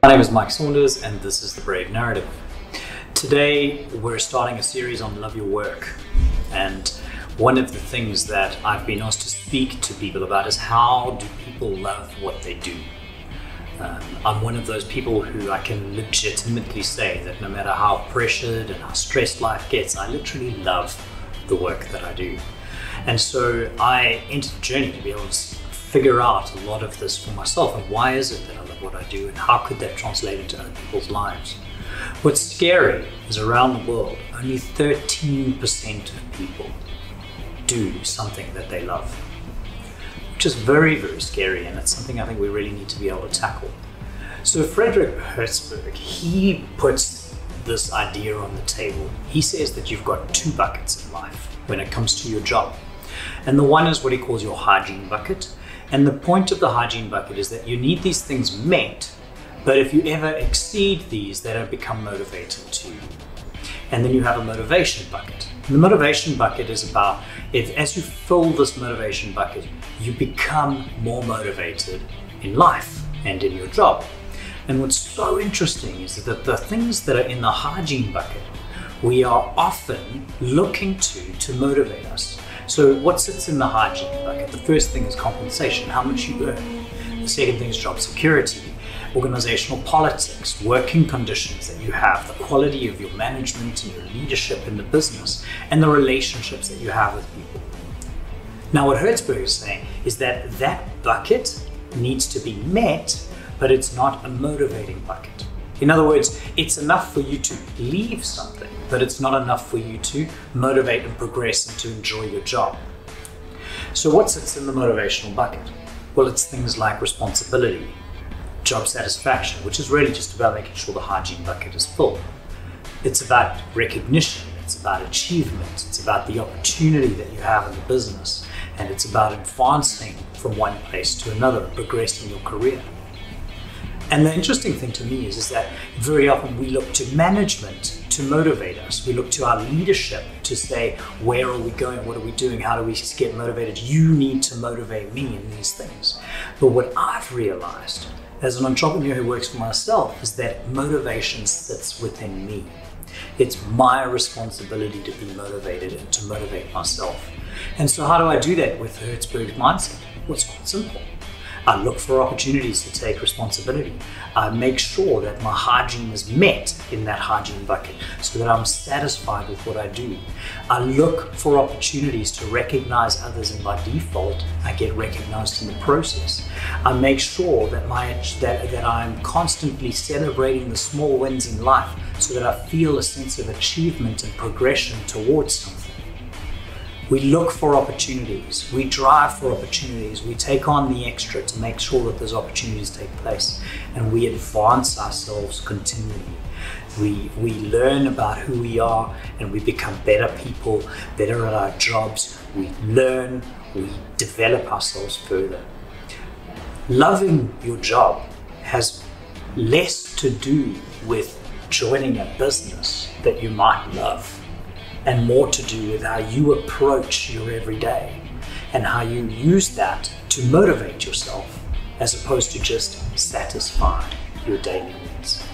My name is Mike Saunders and this is The Brave Narrative. Today we're starting a series on love your work, and one of the things that I've been asked to speak to people about is how do people love what they do. I'm one of those people who I can legitimately say that no matter how pressured and how stressed life gets, I literally love the work that I do. And so I entered a journey to be able to figure out a lot of this for myself, and why is it that I love what I do and how could that translate into other people's lives. What's scary is around the world, only 13% of people do something that they love, which is very, very scary, and it's something I think we really need to be able to tackle. So Frederick Hertzberg, he puts this idea on the table. He says that you've got two buckets in life when it comes to your job. And the one is what he calls your hygiene bucket. And the point of the hygiene bucket is that you need these things met, but if you ever exceed these, they don't become motivating to you. And then you have a motivation bucket. And the motivation bucket is about, as you fill this motivation bucket, you become more motivated in life and in your job. And what's so interesting is that the things that are in the hygiene bucket, we are often looking to motivate us. So what sits in the hygiene bucket? The first thing is compensation, how much you earn. The second thing is job security, organizational politics, working conditions that you have, the quality of your management and your leadership in the business, and the relationships that you have with people. Now what Hertzberg is saying is that that bucket needs to be met, but it's not a motivating bucket. In other words, it's enough for you to leave something, but it's not enough for you to motivate and progress and to enjoy your job. So what sits in the motivational bucket? Well, it's things like responsibility, job satisfaction, which is really just about making sure the hygiene bucket is full. It's about recognition, it's about achievement, it's about the opportunity that you have in the business, and it's about advancing from one place to another, progressing your career. And the interesting thing to me is that very often we look to management to motivate us. We look to our leadership to say, where are we going? What are we doing? How do we get motivated? You need to motivate me in these things. But what I've realized as an entrepreneur who works for myself is that motivation sits within me. It's my responsibility to be motivated and to motivate myself. And so how do I do that with Hertzberg's mindset? Well, it's quite simple. I look for opportunities to take responsibility. I make sure that my hygiene is met in that hygiene bucket so that I'm satisfied with what I do. I look for opportunities to recognize others, and by default, I get recognized in the process. I make sure that I'm constantly celebrating the small wins in life so that I feel a sense of achievement and progression towards something. We look for opportunities, we drive for opportunities, we take on the extra to make sure that those opportunities take place, and we advance ourselves continually. We learn about who we are and we become better people, better at our jobs. We learn, we develop ourselves further. Loving your job has less to do with joining a business that you might love, and more to do with how you approach your everyday and how you use that to motivate yourself as opposed to just satisfy your daily needs.